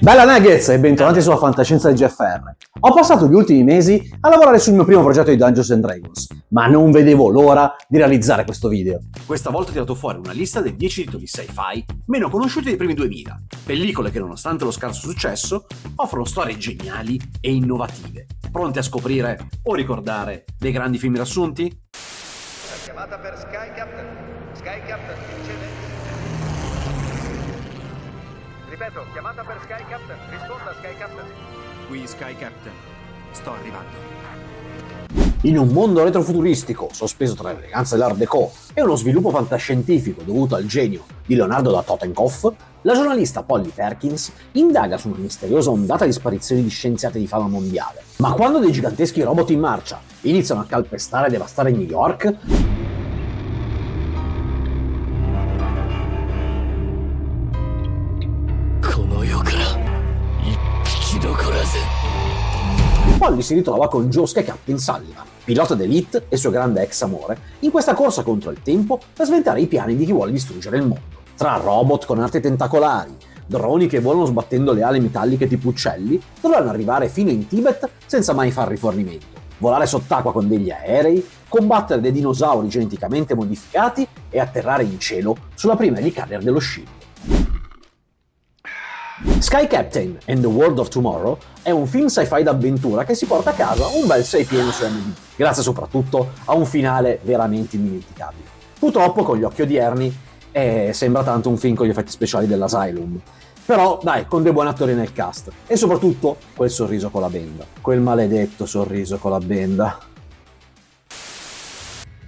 Bella Nuggets e bentornati sulla fantascienza del GFR. Ho passato gli ultimi mesi a lavorare sul mio primo progetto di Dungeons and Dragons, ma non vedevo l'ora di realizzare questo video. Questa volta ho tirato fuori una lista dei 10 titoli sci-fi meno conosciuti dei primi 2000, pellicole che nonostante lo scarso successo offrono storie geniali e innovative. Pronti a scoprire o ricordare dei grandi film riassunti? Chiamata per Sky Captain. Sky Captain, riceve. Ripeto, chiamata per Sky Captain. Risponda Sky Captain. Qui Sky Captain. Sto arrivando. In un mondo retrofuturistico, sospeso tra l'eleganza dell'Art Deco e uno sviluppo fantascientifico dovuto al genio di Leonardo da Totenkopf, la giornalista Polly Perkins indaga su una misteriosa ondata di sparizioni di scienziati di fama mondiale. Ma quando dei giganteschi robot in marcia iniziano a calpestare e devastare New York, Polly si ritrova con Joe Sky Captain Sullivan, pilota d'élite e suo grande ex amore, in questa corsa contro il tempo per sventare i piani di chi vuole distruggere il mondo. Tra robot con arti tentacolari, droni che volano sbattendo le ali metalliche tipo uccelli, dovranno arrivare fino in Tibet senza mai far rifornimento, volare sott'acqua con degli aerei, combattere dei dinosauri geneticamente modificati e atterrare in cielo sulla prima elicarrier dello scimmio. Sky Captain and the World of Tomorrow è un film sci-fi d'avventura che si porta a casa un bel 6 pieno su IMDb, grazie soprattutto a un finale veramente indimenticabile. Purtroppo con gli occhi odierni sembra tanto un film con gli effetti speciali dell'Asylum, però dai, con dei buoni attori nel cast e soprattutto quel sorriso con la benda, quel maledetto sorriso con la benda.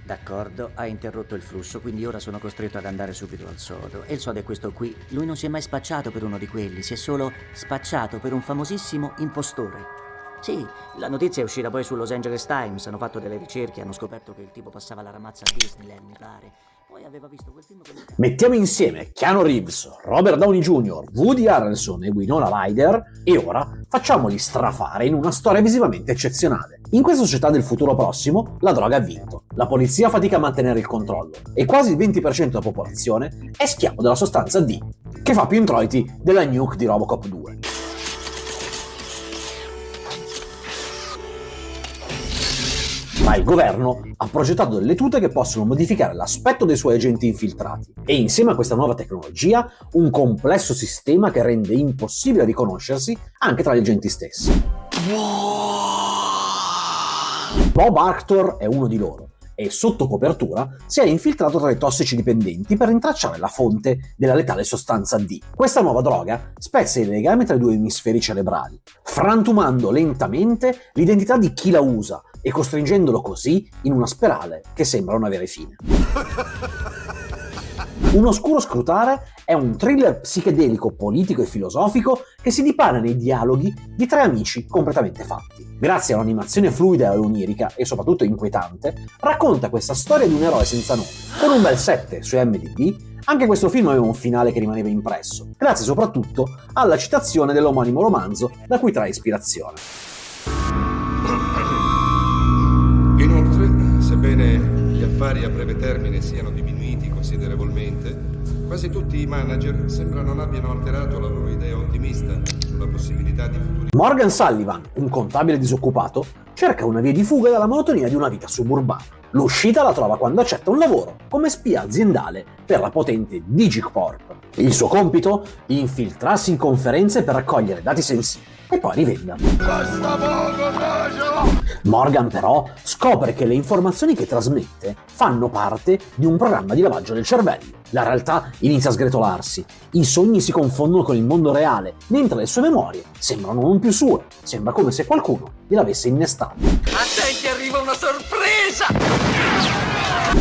D'accordo, ha interrotto il flusso, quindi ora sono costretto ad andare subito al sodo. E il sodo è questo qui. Lui non si è mai spacciato per uno di quelli, si è solo spacciato per un famosissimo impostore. Sì, la notizia è uscita poi su Los Angeles Times, hanno fatto delle ricerche, hanno scoperto che il tipo passava la ramazza a Disneyland, mi pare. Poi aveva visto quel film con... Mettiamo insieme Keanu Reeves, Robert Downey Jr., Woody Harrelson e Winona Ryder e ora facciamoli strafare in una storia visivamente eccezionale. In questa società del futuro prossimo, la droga ha vinto, la polizia fatica a mantenere il controllo e quasi il 20% della popolazione è schiavo della sostanza D, che fa più introiti della nuke di Robocop 2. Ma il governo ha progettato delle tute che possono modificare l'aspetto dei suoi agenti infiltrati e insieme a questa nuova tecnologia un complesso sistema che rende impossibile riconoscersi anche tra gli agenti stessi. Bob Arctor è uno di loro e sotto copertura si è infiltrato tra i tossicodipendenti per rintracciare la fonte della letale sostanza D. Questa nuova droga spezza i legami tra i due emisferi cerebrali, frantumando lentamente l'identità di chi la usa e costringendolo così in una spirale che sembra non avere fine. Un oscuro scrutare è un thriller psichedelico, politico e filosofico che si dipana nei dialoghi di tre amici completamente fatti. Grazie a un'animazione fluida e onirica e soprattutto inquietante, racconta questa storia di un eroe senza nome. Con un bel 7 su IMDb, anche questo film aveva un finale che rimaneva impresso, grazie soprattutto alla citazione dell'omonimo romanzo da cui trae ispirazione. Inoltre, sebbene gli affari a breve termine siano diminuiti considerevolmente, quasi tutti i manager sembra non abbiano alterato la loro idea ottimista sulla possibilità di futuri. Morgan Sullivan, un contabile disoccupato, cerca una via di fuga dalla monotonia di una vita suburbana. L'uscita la trova quando accetta un lavoro come spia aziendale per la potente Digicorp. Il suo compito? Infiltrarsi in conferenze per raccogliere dati sensibili e poi rivenderli. Morgan però scopre che le informazioni che trasmette fanno parte di un programma di lavaggio del cervello. La realtà inizia a sgretolarsi, i sogni si confondono con il mondo reale, mentre le sue memorie sembrano non più sue, sembra come se qualcuno gliel'avesse innestate. Attenti, arriva una sorpresa!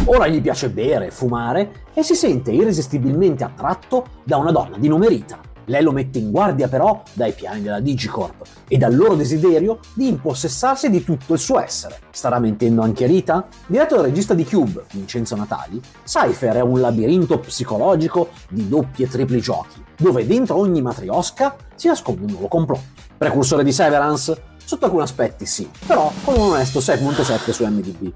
Ora gli piace bere, fumare e si sente irresistibilmente attratto da una donna di nome Rita. Lei lo mette in guardia però dai piani della Digicorp e dal loro desiderio di impossessarsi di tutto il suo essere. Starà mentendo anche Rita? Diretto dal regista di Cube, Vincenzo Natali, Cypher è un labirinto psicologico di doppi e tripli giochi, dove dentro ogni matriosca si nasconde un nuovo complotto. Precursore di Severance? Sotto alcuni aspetti sì, però con un onesto 6.7 su IMDb.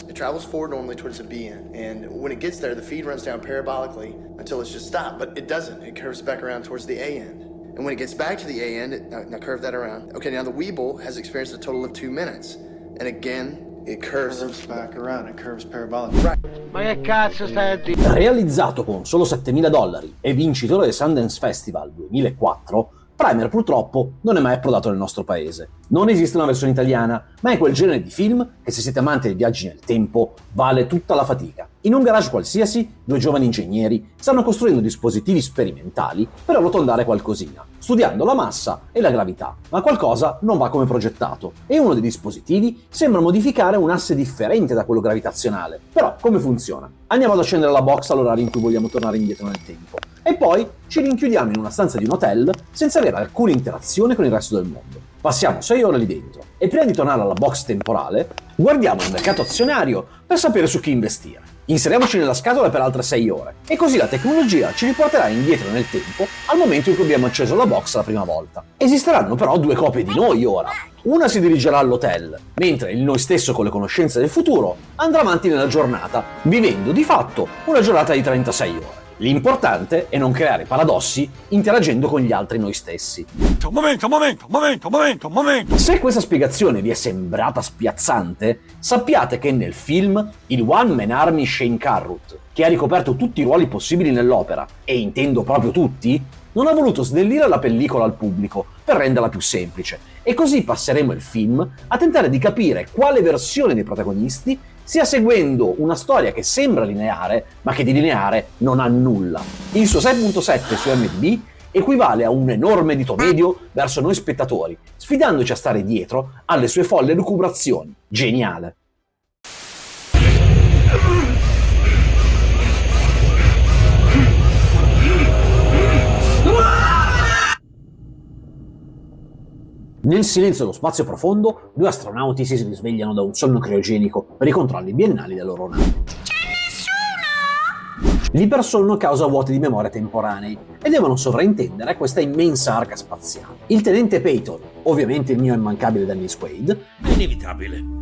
It travels forward normally towards the B end, and when it gets there, the feed runs down parabolically until it's just stopped, but it doesn't. It curves back around towards the A end. And when it gets back to the A end, now curve that around. Okay, now the Weeble has experienced a total of 2 minutes. And again, it curves back around, it curves parabolic. Right. Ma che cazzo stai a dire? Realizzato con solo $7.000 e vincitore del Sundance Festival 2004, Primer purtroppo non è mai approdato nel nostro paese. Non esiste una versione italiana, ma è quel genere di film che, se siete amanti dei viaggi nel tempo, vale tutta la fatica. In un garage qualsiasi, 2 giovani ingegneri stanno costruendo dispositivi sperimentali per arrotondare qualcosina, studiando la massa e la gravità. Ma qualcosa non va come progettato, e uno dei dispositivi sembra modificare un asse differente da quello gravitazionale. Però come funziona? Andiamo ad accendere la box all'orario in cui vogliamo tornare indietro nel tempo, e poi ci rinchiudiamo in una stanza di un hotel senza avere alcuna interazione con il resto del mondo. Passiamo 6 ore lì dentro, e prima di tornare alla box temporale, guardiamo il mercato azionario per sapere su chi investire. Inseriamoci nella scatola per altre 6 ore, e così la tecnologia ci riporterà indietro nel tempo al momento in cui abbiamo acceso la box la prima volta. Esisteranno però 2 copie di noi ora. Una si dirigerà all'hotel, mentre il noi stesso con le conoscenze del futuro andrà avanti nella giornata, vivendo di fatto una giornata di 36 ore. L'importante è non creare paradossi interagendo con gli altri noi stessi. Momento. Se questa spiegazione vi è sembrata spiazzante, sappiate che nel film il One Man Army Shane Carruth, che ha ricoperto tutti i ruoli possibili nell'opera, e intendo proprio tutti, non ha voluto snellire la pellicola al pubblico per renderla più semplice, e così passeremo il film a tentare di capire quale versione dei protagonisti stia seguendo una storia che sembra lineare, ma che di lineare non ha nulla. Il suo 6.7 su IMDb equivale a un enorme dito medio verso noi spettatori, sfidandoci a stare dietro alle sue folle lucubrazioni. Geniale! Nel silenzio dello spazio profondo, 2 astronauti si risvegliano da un sonno criogenico per i controlli biennali della loro nave. C'è nessuno! L'ipersonno causa vuoti di memoria temporanei e devono sovraintendere questa immensa arca spaziale. Il tenente Peyton, ovviamente il mio immancabile Dennis Quaid, È inevitabile.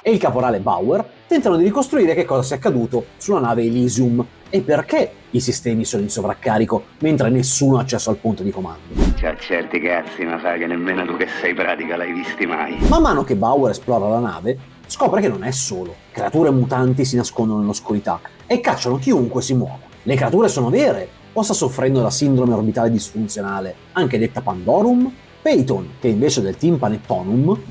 e il caporale Bauer tentano di ricostruire che cosa sia accaduto sulla nave Elysium e perché i sistemi sono in sovraccarico mentre nessuno ha accesso al punto di comando. C'ha certi cazzi, ma sa che nemmeno tu che sei pratica l'hai visti mai. Man mano che Bauer esplora la nave, scopre che non è solo. Creature mutanti si nascondono nell'oscurità e cacciano chiunque si muova. Le creature sono vere o sta soffrendo da sindrome orbitale disfunzionale, anche detta Pandorum? Peyton, che invece del Tympanettonum,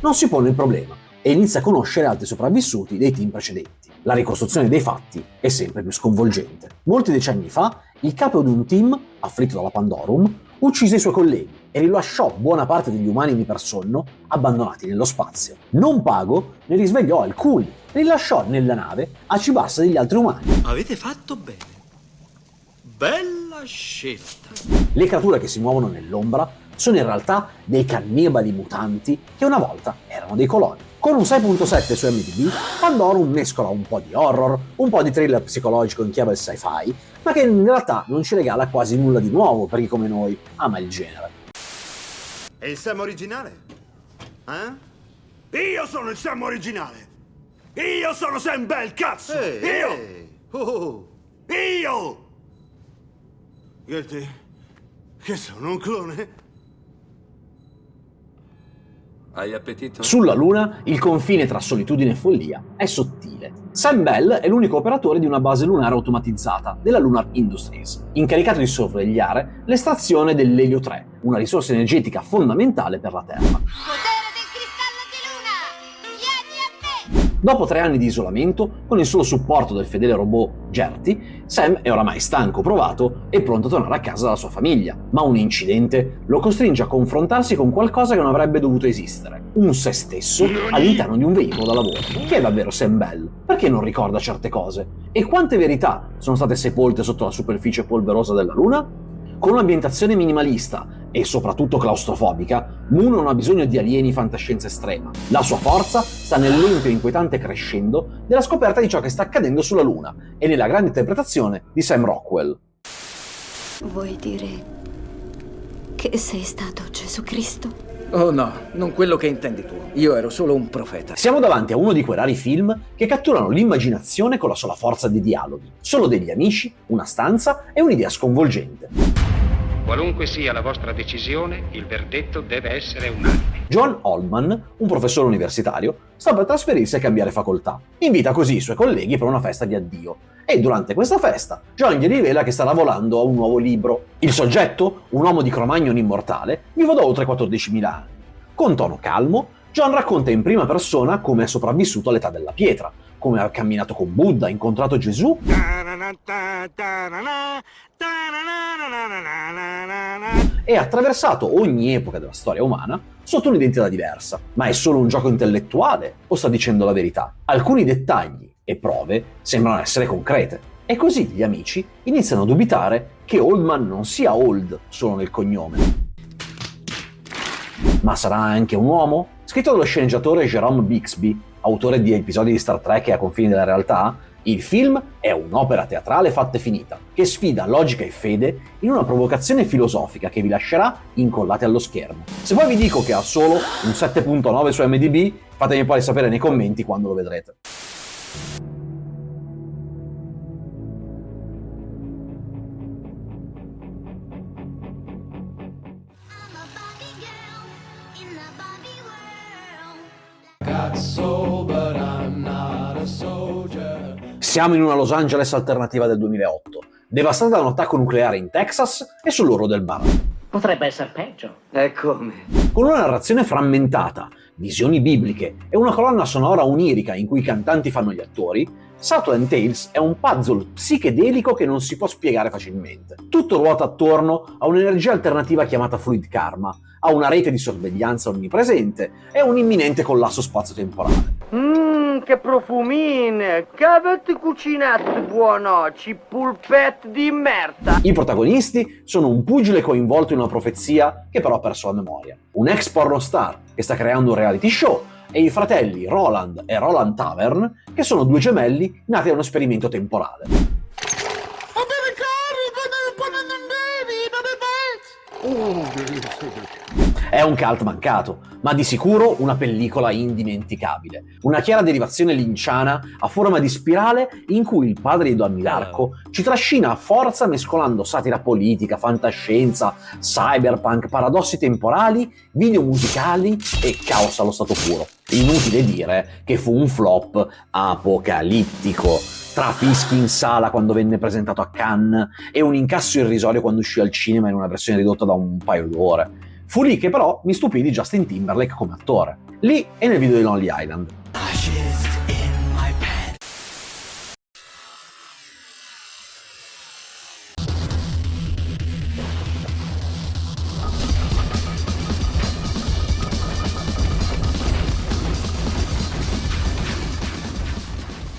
non si pone il problema e inizia a conoscere altri sopravvissuti dei team precedenti. La ricostruzione dei fatti è sempre più sconvolgente. Molti decenni fa, il capo di un team, afflitto dalla Pandorum, uccise i suoi colleghi e rilasciò buona parte degli umani in ipersonno abbandonati nello spazio. Non pago, ne risvegliò alcuni e li lasciò nella nave a cibarsi degli altri umani. Avete fatto bene. Bella scelta. Le creature che si muovono nell'ombra sono in realtà dei cannibali mutanti che una volta erano dei coloni. Con un 6.7 su IMDb, Pandorum mescola un po' di horror, un po' di thriller psicologico in chiave sci-fi, ma che in realtà non ci regala quasi nulla di nuovo per chi come noi ama il genere. È il Sam originale? Eh? Io sono il Sam originale. Io sono Sam Bell, cazzo. Io! Che sono un clone? Hai appetito? Sulla Luna, il confine tra solitudine e follia è sottile. Sam Bell è l'unico operatore di una base lunare automatizzata, della Lunar Industries, incaricato di sorvegliare l'estrazione dell'elio 3, una risorsa energetica fondamentale per la Terra. Potere del cristallo di luna! Vieni a me! Dopo 3 anni di isolamento, con il solo supporto del fedele robot Gertie, Sam è oramai stanco, provato e pronto a tornare a casa dalla sua famiglia. Ma un incidente lo costringe a confrontarsi con qualcosa che non avrebbe dovuto esistere: un se stesso all'interno di un veicolo da lavoro. Chi è davvero Sam Bell? Perché non ricorda certe cose? E quante verità sono state sepolte sotto la superficie polverosa della Luna? Con un'ambientazione minimalista e soprattutto claustrofobica, Moon non ha bisogno di alieni fantascienza estrema. La sua forza sta nel lento e inquietante crescendo della scoperta di ciò che sta accadendo sulla Luna e nella grande interpretazione di Sam Rockwell. Vuoi dire che sei stato Gesù Cristo? Oh no, non quello che intendi tu. Io ero solo un profeta. Siamo davanti a uno di quei rari film che catturano l'immaginazione con la sola forza dei dialoghi. Solo degli amici, una stanza e un'idea sconvolgente. Qualunque sia la vostra decisione, il verdetto deve essere unanime. John Oldman, un professore universitario, sta per trasferirsi e cambiare facoltà. Invita così i suoi colleghi per una festa di addio. E durante questa festa, John gli rivela che sta lavorando a un nuovo libro. Il soggetto, un uomo di Cro-Magnon immortale, vivo da oltre 14.000 anni. Con tono calmo, John racconta in prima persona come è sopravvissuto all'età della pietra, come ha camminato con Buddha, incontrato Gesù e ha attraversato ogni epoca della storia umana sotto un'identità diversa. Ma è solo un gioco intellettuale o sta dicendo la verità? Alcuni dettagli e prove sembrano essere concrete. E così gli amici iniziano a dubitare che Oldman non sia Old solo nel cognome. Ma sarà anche un uomo? Scritto dallo sceneggiatore Jerome Bixby, autore di episodi di Star Trek e A confini della realtà, il film è un'opera teatrale fatta e finita, che sfida logica e fede in una provocazione filosofica che vi lascerà incollati allo schermo. Se poi vi dico che ha solo un 7.9 su IMDb, fatemi poi sapere nei commenti quando lo vedrete. Siamo in una Los Angeles alternativa del 2008, devastata da un attacco nucleare in Texas e sull'orlo del baratro. Potrebbe essere peggio. E come? Con una narrazione frammentata, visioni bibliche e una colonna sonora onirica in cui i cantanti fanno gli attori, Southland Tales è un puzzle psichedelico che non si può spiegare facilmente. Tutto ruota attorno a un'energia alternativa chiamata Fluid Karma, a una rete di sorveglianza onnipresente e a un imminente collasso spazio-temporale. Che profumine! Che avete cucinato buonoci, pulpette di merda! I protagonisti sono un pugile coinvolto in una profezia che però ha perso la memoria, un ex pornostar che sta creando un reality show e i fratelli Roland e Roland Tavern, che sono due gemelli nati da un esperimento temporale. È un cult mancato, ma di sicuro una pellicola indimenticabile. Una chiara derivazione linciana a forma di spirale in cui il padre di Donnie Darko ci trascina a forza mescolando satira politica, fantascienza, cyberpunk, paradossi temporali, video musicali e caos allo stato puro. Inutile dire che fu un flop apocalittico, tra fischi in sala quando venne presentato a Cannes e un incasso irrisorio quando uscì al cinema in una versione ridotta da un paio d'ore. Fu lì che però mi stupì di Justin Timberlake come attore. Lì e nel video di Lonely Island.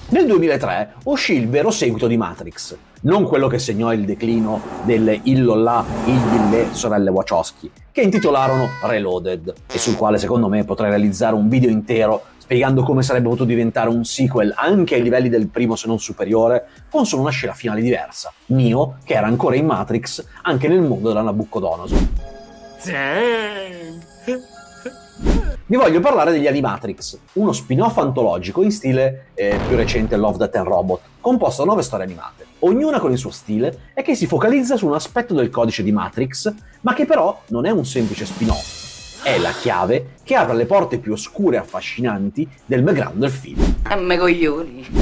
Nel 2003 uscì il vero seguito di Matrix, non quello che segnò il declino delle Illola, Ilgille, sorelle Wachowski, che intitolarono Reloaded, e sul quale secondo me potrei realizzare un video intero spiegando come sarebbe potuto diventare un sequel anche ai livelli del primo se non superiore, con solo una scena finale diversa. Neo, che era ancora in Matrix, anche nel mondo della Nabucodonosor. Vi voglio parlare degli Animatrix, uno spin-off antologico in stile più recente Love, Death and Robot, composto da 9 storie animate, ognuna con il suo stile e che si focalizza su un aspetto del codice di Matrix, ma che però non è un semplice spin-off. È la chiave che apre le porte più oscure e affascinanti del background del film.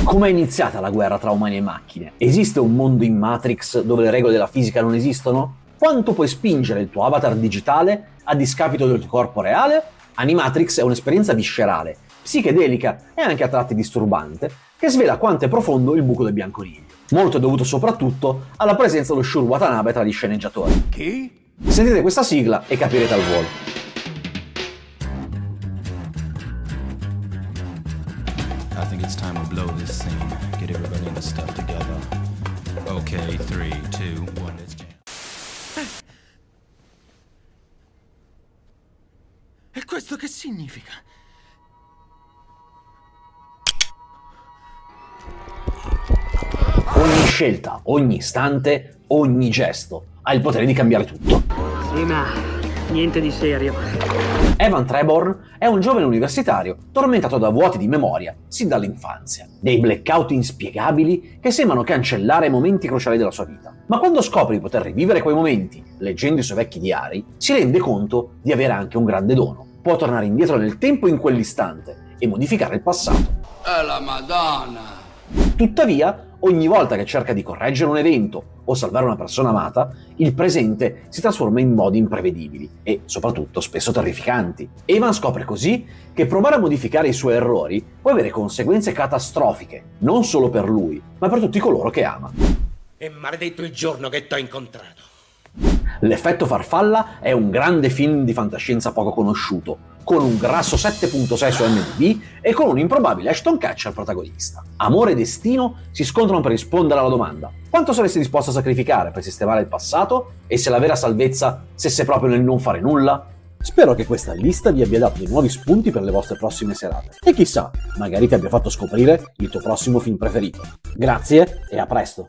Come è iniziata la guerra tra umani e macchine? Esiste un mondo in Matrix dove le regole della fisica non esistono? Quanto puoi spingere il tuo avatar digitale a discapito del tuo corpo reale? Animatrix è un'esperienza viscerale, psichedelica e anche a tratti disturbante, che svela quanto è profondo il buco del bianconiglio. Molto è dovuto soprattutto alla presenza dello Shur Watanabe tra gli sceneggiatori. Chi? Sentite questa sigla e capirete al volo. I think it's time to blow this scene. Get everybody in the stuff together. Okay, 3, 2, 1, let's jam. E questo che significa? Ogni scelta, ogni istante, ogni gesto ha il potere di cambiare tutto. Sì, ma niente di serio. Evan Treborn è un giovane universitario tormentato da vuoti di memoria sin dall'infanzia, dei blackout inspiegabili che sembrano cancellare momenti cruciali della sua vita. Ma quando scopre di poter rivivere quei momenti, leggendo i suoi vecchi diari, si rende conto di avere anche un grande dono. Può tornare indietro nel tempo in quell'istante e modificare il passato. La Madonna! Tuttavia, ogni volta che cerca di correggere un evento o salvare una persona amata, il presente si trasforma in modi imprevedibili e, soprattutto, spesso terrificanti. Evan scopre così che provare a modificare i suoi errori può avere conseguenze catastrofiche, non solo per lui, ma per tutti coloro che ama. È maledetto il giorno che t'ho incontrato. L'effetto farfalla è un grande film di fantascienza poco conosciuto, con un grasso 7.6 su IMDb e con un improbabile Ashton Kutcher protagonista. Amore e destino si scontrano per rispondere alla domanda: quanto saresti disposto a sacrificare per sistemare il passato e se la vera salvezza stesse proprio nel non fare nulla? Spero che questa lista vi abbia dato dei nuovi spunti per le vostre prossime serate e chissà, magari ti abbia fatto scoprire il tuo prossimo film preferito. Grazie e a presto!